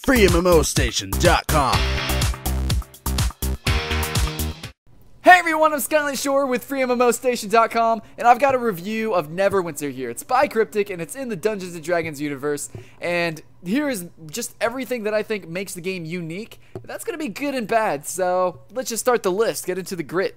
FreeMMOStation.com. Hey everyone, I'm Skyline Shore with FreeMMOStation.com, and I've got a review of Neverwinter here. It's by Cryptic, and it's in the Dungeons & Dragons universe, and here is just everything that I think makes the game unique. That's going to be good and bad, so let's just start the list, get into the grit.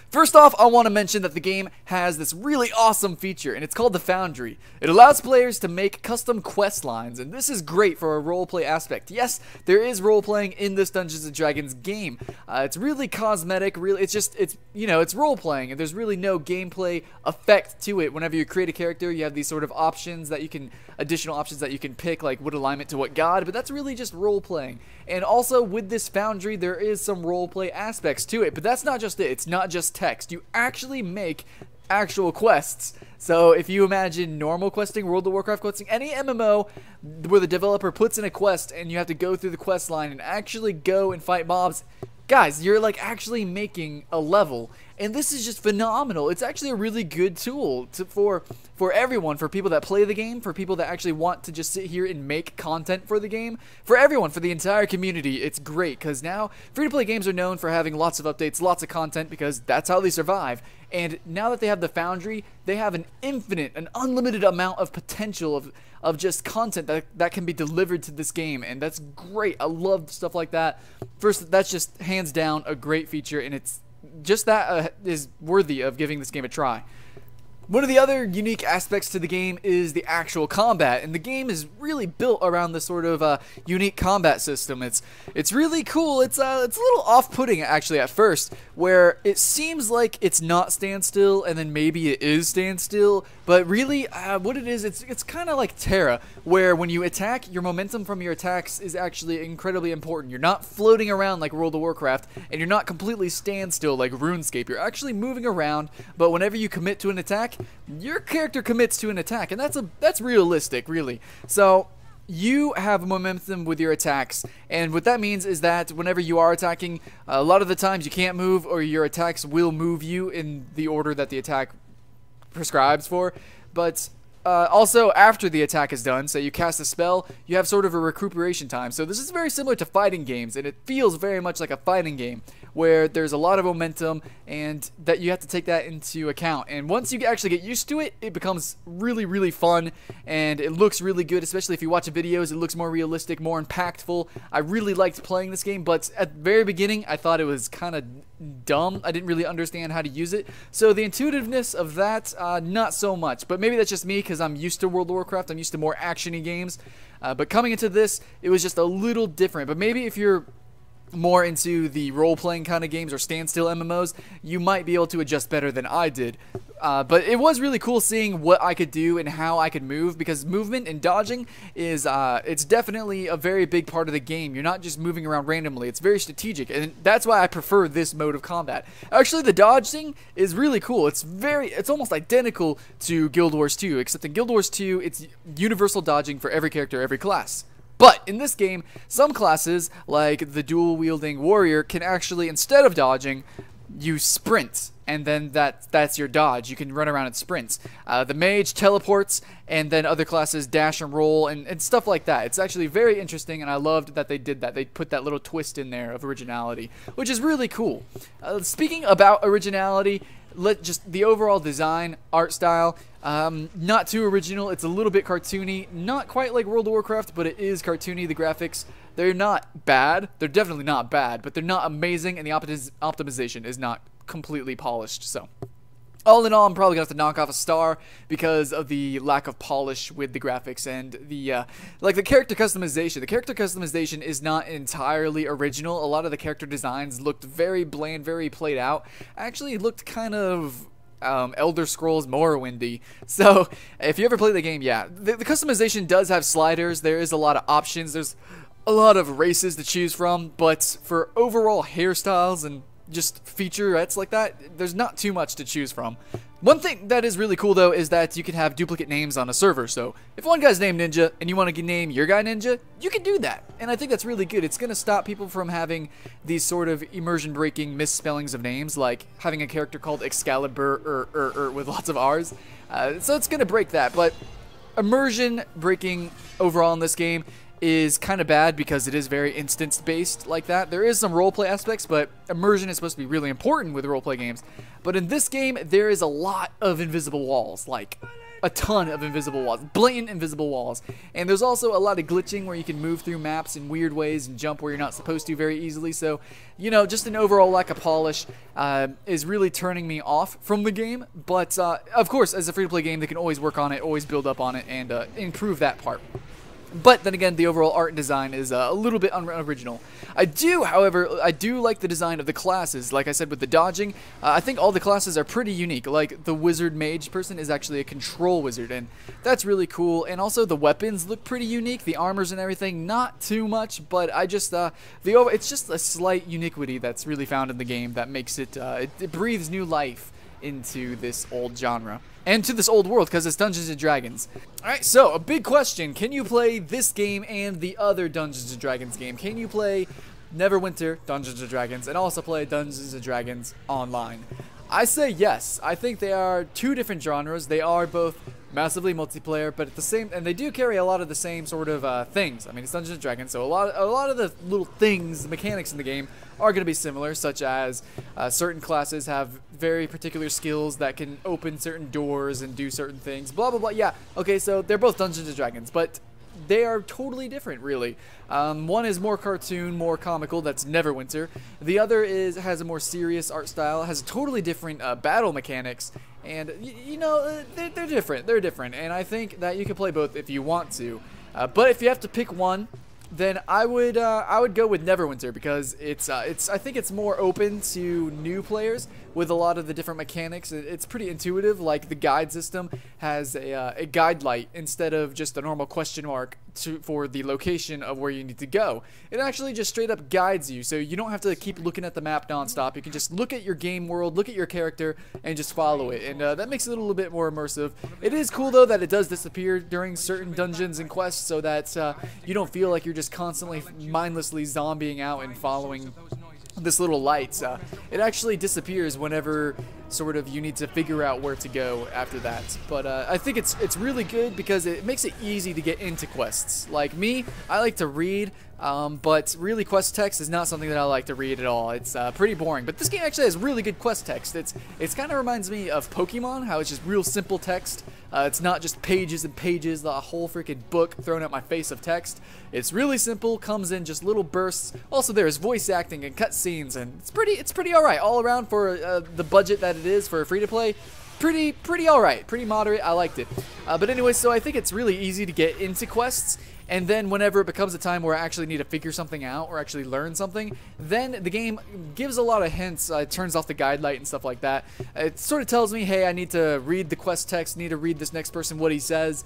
First off, I want to mention that the game has this really awesome feature, and it's called the Foundry. It allows players to make custom quest lines, and this is great for a roleplay aspect. Yes, there is roleplaying in this Dungeons & Dragons game. It's really cosmetic, it's roleplaying, and there's really no gameplay effect to it. Whenever you create a character, you have these sort of options that you can, additional options that you can pick, like what alignment to what god, but that's really just roleplaying. And also, with this Foundry, there is some roleplay aspects to it, but that's not just it. It's not just text. You actually make actual quests. So if you imagine normal questing, World of Warcraft questing, any MMO where the developer puts in a quest and you have to go through the quest line and actually go and fight mobs, guys, you're like actually making a level, and this is just phenomenal. It's actually a really good tool for everyone, for people that play the game, for people that actually want to just sit here and make content for the game, for everyone, for the entire community. It's great because now free-to-play games are known for having lots of updates, lots of content, because that's how they survive. And now that they have the Foundry, they have an unlimited amount of potential of just content that can be delivered to this game, and that's great. I love stuff like that. First, that's just hands down a great feature, and it's just that is worthy of giving this game a try. One of the other unique aspects to the game is the actual combat, and the game is really built around this sort of unique combat system. It's really cool. It's a little off-putting actually at first, where it seems like it's not standstill, and then maybe it is standstill. But really, what it is, it's kind of like Terra, where when you attack, your momentum from your attacks is actually incredibly important. You're not floating around like World of Warcraft, and you're not completely standstill like RuneScape. You're actually moving around, but whenever you commit to an attack, your character commits to an attack, and that's realistic, really. So you have momentum with your attacks, and what that means is that whenever you are attacking, a lot of the times you can't move, or your attacks will move you in the order that the attack prescribes for. But also, after the attack is done, so you cast a spell, you have sort of a recuperation time. So this is very similar to fighting games, and it feels very much like a fighting game, where there's a lot of momentum, and that you have to take that into account. And once you actually get used to it, it becomes really, really fun, and it looks really good, especially if you watch videos. It looks more realistic, more impactful. I really liked playing this game, but at the very beginning, I thought it was kind of dumb. I didn't really understand how to use it. So the intuitiveness of that, not so much. But maybe that's just me, because I'm used to World of Warcraft. I'm used to more action-y games. But coming into this, it was just a little different. But maybe if you're more into the role-playing kind of games or standstill MMOs, you might be able to adjust better than I did. But it was really cool seeing what I could do and how I could move, because movement and dodging is it's definitely a very big part of the game. You're not just moving around randomly. It's very strategic, and that's why I prefer this mode of combat. Actually, the dodging is really cool. It's almost identical to Guild Wars 2, except in Guild Wars 2, it's universal dodging for every character, every class. But in this game, some classes, like the dual-wielding warrior, can actually, instead of dodging, you sprint, and then that's your dodge. You can run around in sprints. The mage teleports, and then other classes dash and roll, and stuff like that. It's actually very interesting, and I loved that they did that. They put that little twist in there of originality, which is really cool. Speaking about originality, just the overall design, art style, not too original. It's a little bit cartoony, not quite like World of Warcraft, but it is cartoony. The graphics, they're not bad. They're definitely not bad, but they're not amazing, and the optimization is not completely polished. So all in all, I'm probably gonna have to knock off a star because of the lack of polish with the graphics and the like the character customization. The character customization is not entirely original. A lot of the character designs looked very bland, very played out. Actually, it looked kind of Elder Scrolls Morrowindy. So if you ever play the game, yeah, the customization does have sliders. There is a lot of options. There's a lot of races to choose from, but for overall hairstyles and just featurettes like that, there's not too much to choose from. One thing that is really cool, though, is that you can have duplicate names on a server. So if one guy's named Ninja and you want to name your guy Ninja, you can do that. And I think that's really good. It's going to stop people from having these sort of immersion-breaking misspellings of names, like having a character called Excalibur with lots of R's. So it's going to break that. But immersion breaking overall in this game, is kind of bad because it is very instance based like that. There is some roleplay aspects, but immersion is supposed to be really important with roleplay games. But in this game, there is a lot of invisible walls, like a ton of invisible walls, blatant invisible walls. And there's also a lot of glitching where you can move through maps in weird ways and jump where you're not supposed to very easily. So, you know, just an overall lack of polish is really turning me off from the game. But, of course, as a free-to-play game, they can always work on it, always build up on it, and improve that part. But then again, the overall art and design is a little bit unoriginal. However, I do like the design of the classes. Like I said with the dodging, I think all the classes are pretty unique. Like the wizard mage person is actually a control wizard, and that's really cool. And also the weapons look pretty unique. The armors and everything, not too much, but I just it's just a slight uniquity that's really found in the game that makes it it breathes new life into this old genre and to this old world because it's Dungeons and Dragons. Alright, so a big question: can you play this game and the other Dungeons and Dragons game? Can you play Neverwinter Dungeons and Dragons and also play Dungeons and Dragons online? I say yes. I think they are two different genres. They are both massively multiplayer, but and they do carry a lot of the same sort of things. I mean, it's Dungeons and Dragons, so a lot of the little things, the mechanics in the game are going to be similar, such as certain classes have very particular skills that can open certain doors and do certain things, blah blah blah. Yeah, okay, so they're both Dungeons and Dragons, but they are totally different, really. One is more cartoon, more comical, that's Neverwinter. The other has a more serious art style, has totally different battle mechanics, and you know, they're different. They're different, and I think that you can play both if you want to. But if you have to pick one, then I would go with Neverwinter because I think it's more open to new players with a lot of the different mechanics. It's pretty intuitive. Like the guide system has a guide light instead of just a normal question mark for the location of where you need to go. It actually just straight up guides you, so you don't have to keep looking at the map nonstop. You can just look at your game world, look at your character, and just follow it, and that makes it a little bit more immersive. It is cool though that it does disappear during certain dungeons and quests, so that you don't feel like you're just constantly mindlessly zombieing out and following this little light. It actually disappears whenever sort of you need to figure out where to go after that. But I think it's really good because it makes it easy to get into quests. Like me, I like to read, but really quest text is not something that I like to read at all. It's pretty boring. But this game actually has really good quest text. It's kind of reminds me of Pokemon, how it's just real simple text. It's not just pages and pages, the whole freaking book thrown at my face of text. It's really simple, comes in just little bursts. Also, there's voice acting and cutscenes, and it's pretty alright all around for the budget that it is for free to play. Pretty alright, pretty moderate. I liked it. But anyway, so I think it's really easy to get into quests. And then whenever it becomes a time where I actually need to figure something out or actually learn something, then the game gives a lot of hints. It turns off the guide light and stuff like that. It sort of tells me, hey, I need to read the quest text, need to read this next person, what he says,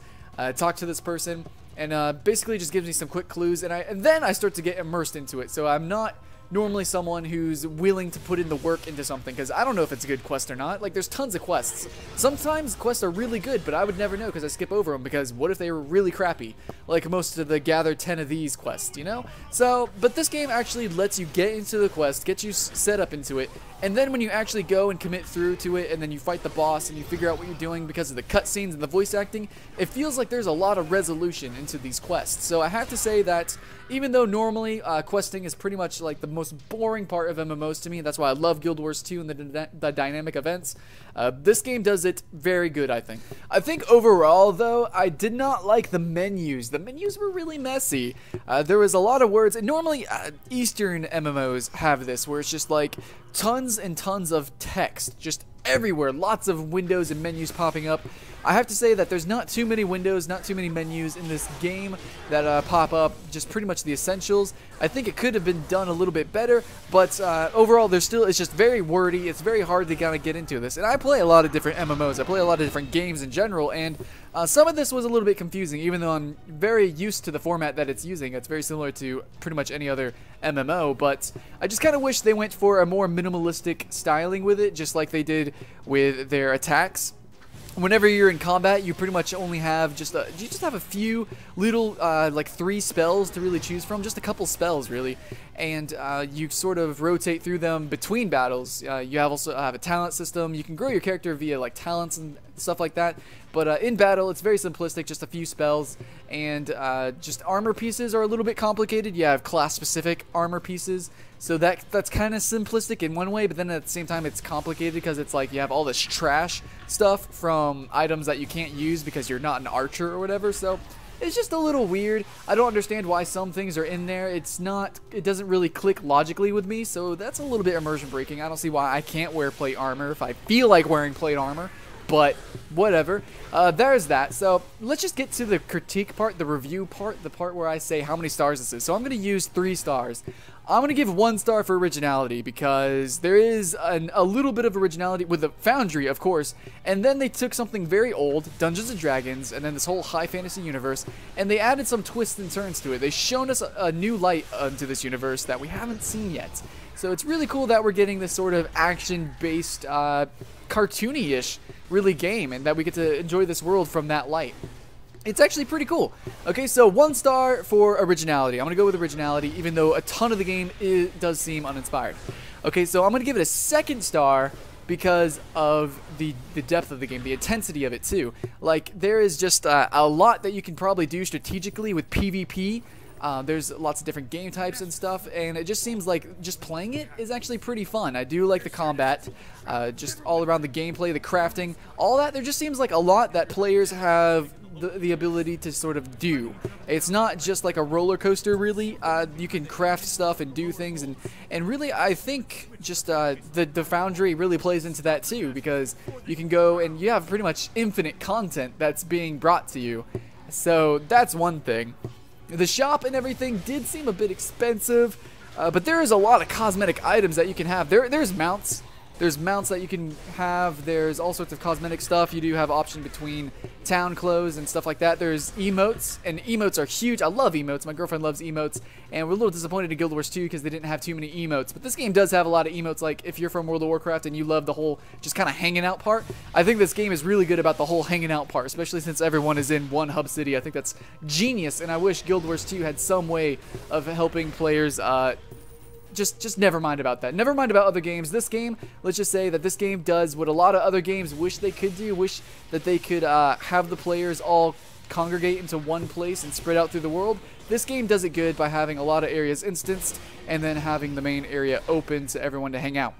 talk to this person, and basically just gives me some quick clues, and then I start to get immersed into it. So I'm not normally someone who's willing to put in the work into something because I don't know if it's a good quest or not. Like, there's tons of quests. Sometimes quests are really good, but I would never know because I skip over them because what if they were really crappy? Like most of the gather 10 of these quests, you know? So, but this game actually lets you get into the quest, get you set up into it, and then when you actually go and commit through to it and then you fight the boss and you figure out what you're doing because of the cutscenes and the voice acting, it feels like there's a lot of resolution into these quests. So I have to say that even though normally questing is pretty much like the most boring part of MMOs to me, that's why I love Guild Wars 2 and the dynamic events, this game does it very good, I think. I think overall, though, I did not like the menus. The menus were really messy. There was a lot of words, and normally Eastern MMOs have this, where it's just like tons and tons of text, just everywhere, lots of windows and menus popping up. I have to say that there's not too many windows, not too many menus in this game that pop up, just pretty much the essentials. I think it could have been done a little bit better, but overall it's just very wordy. It's very hard to kind of get into this, and I play a lot of different MMOs. I play a lot of different games in general, and some of this was a little bit confusing, even though I'm very used to the format that it's using. It's very similar to pretty much any other MMO, but I just kind of wish they went for a more minimalistic styling with it, just like they did with their attacks. Whenever you're in combat, you pretty much only have you just have a few little like 3 spells to really choose from, just a couple spells really, and you sort of rotate through them between battles. You also have a talent system. You can grow your character via like talents and stuff like that. But in battle, it's very simplistic, just a few spells, and just armor pieces are a little bit complicated. You have class-specific armor pieces, so that's kind of simplistic in one way, but then at the same time, it's complicated because it's like you have all this trash stuff from items that you can't use because you're not an archer or whatever, so it's just a little weird. I don't understand why some things are in there. It doesn't really click logically with me, so that's a little bit immersion breaking. I don't see why I can't wear plate armor if I feel like wearing plate armor, but whatever. There's that. So let's just get to the critique part, the review part, the part where I say how many stars this is. So I'm going to use 3 stars. I'm going to give 1 star for originality because there is a little bit of originality with the Foundry, of course, and then they took something very old, Dungeons & Dragons, and then this whole high fantasy universe, and they added some twists and turns to it. They've shown us a new light into this universe that we haven't seen yet. So it's really cool that we're getting this sort of action-based, cartoony-ish, really, game, and that we get to enjoy this world from that light. It's actually pretty cool. Okay, so 1 star for originality. I'm going to go with originality, even though a ton of the game does seem uninspired. Okay, so I'm going to give it a 2nd star because of the depth of the game, the intensity of it too. Like, there is just a lot that you can probably do strategically with PvP. There's lots of different game types and stuff, and it just seems like just playing it is actually pretty fun. I do like the combat, just all around the gameplay, the crafting, all that. There just seems like a lot that players have the ability to sort of do. It's not just like a roller coaster, really. You can craft stuff and do things, and really I think just the Foundry really plays into that too, because you can go and you have pretty much infinite content that's being brought to you. So that's one thing. The shop and everything did seem a bit expensive, but there is a lot of cosmetic items that you can have. There's mounts. There's mounts that you can have. There's all sorts of cosmetic stuff. You do have option between town clothes and stuff like that. There's emotes, and emotes are huge. I love emotes. My girlfriend loves emotes, and we're a little disappointed in Guild Wars 2 because they didn't have too many emotes. But this game does have a lot of emotes. Like if you're from World of Warcraft and you love the whole just kind of hanging out part, I think this game is really good about the whole hanging out part, especially since everyone is in one hub city. I think that's genius, and I wish Guild Wars 2 had some way of helping players just never mind about that. Never mind about other games. This game, let's just say that this game does what a lot of other games wish they could do. Wish that they could have the players all congregate into one place and spread out through the world. This game does it good by having a lot of areas instanced and then having the main area open to everyone to hang out.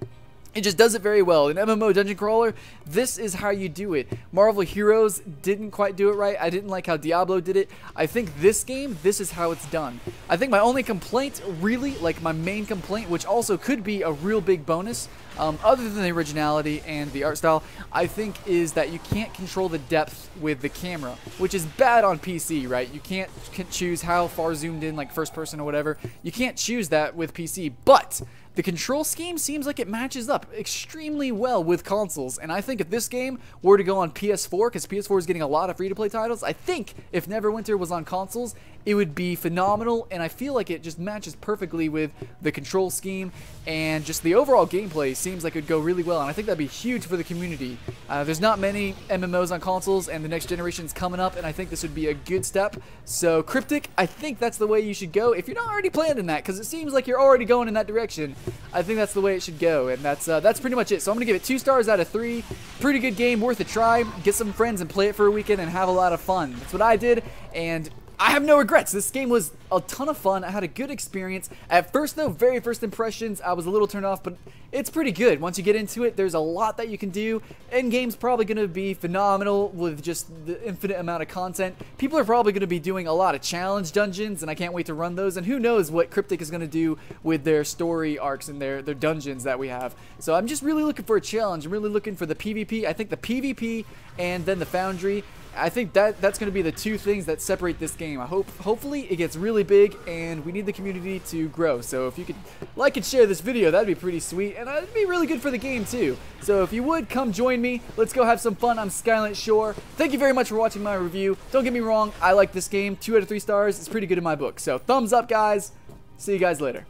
It just does it very well. In MMO Dungeon Crawler, this is how you do it. Marvel Heroes didn't quite do it right. I didn't like how Diablo did it. I think this game, this is how it's done. I think my only complaint, really, like my main complaint, which also could be a real big bonus, other than the originality and the art style, I think is that you can't control the depth with the camera, which is bad on PC, right? You can't choose how far zoomed in, like first person or whatever. You can't choose that with PC, but the control scheme seems like it matches up extremely well with consoles, and I think if this game were to go on PS4, because PS4 is getting a lot of free-to-play titles, I think if Neverwinter was on consoles, it would be phenomenal, and I feel like it just matches perfectly with the control scheme, and just the overall gameplay seems like it would go really well, and I think that'd be huge for the community. There's not many MMOs on consoles, and the next generation is coming up, and I think this would be a good step. So Cryptic, I think that's the way you should go if you're not already planned in that, because it seems like you're already going in that direction. I think that's the way it should go, and that's pretty much it. So I'm going to give it 2 stars out of 3. Pretty good game, worth a try. Get some friends and play it for a weekend and have a lot of fun. That's what I did, and I have no regrets. This game was a ton of fun. I had a good experience. At first, though, very first impressions, I was a little turned off, but it's pretty good. Once you get into it, there's a lot that you can do. Endgame's probably going to be phenomenal with just the infinite amount of content. People are probably going to be doing a lot of challenge dungeons, and I can't wait to run those. And who knows what Cryptic is going to do with their story arcs and their dungeons that we have. So I'm just really looking for a challenge. I'm really looking for the PvP. I think the PvP and then the Foundry, I think that's going to be the 2 things that separate this game. Hopefully it gets really big, and we need the community to grow. So if you could like and share this video, that'd be pretty sweet, and it'd be really good for the game too. So if you would, come join me. Let's go have some fun. I'm Skylight Shore. Thank you very much for watching my review. Don't get me wrong, I like this game. 2 out of 3 stars. It's pretty good in my book. So thumbs up, guys. See you guys later.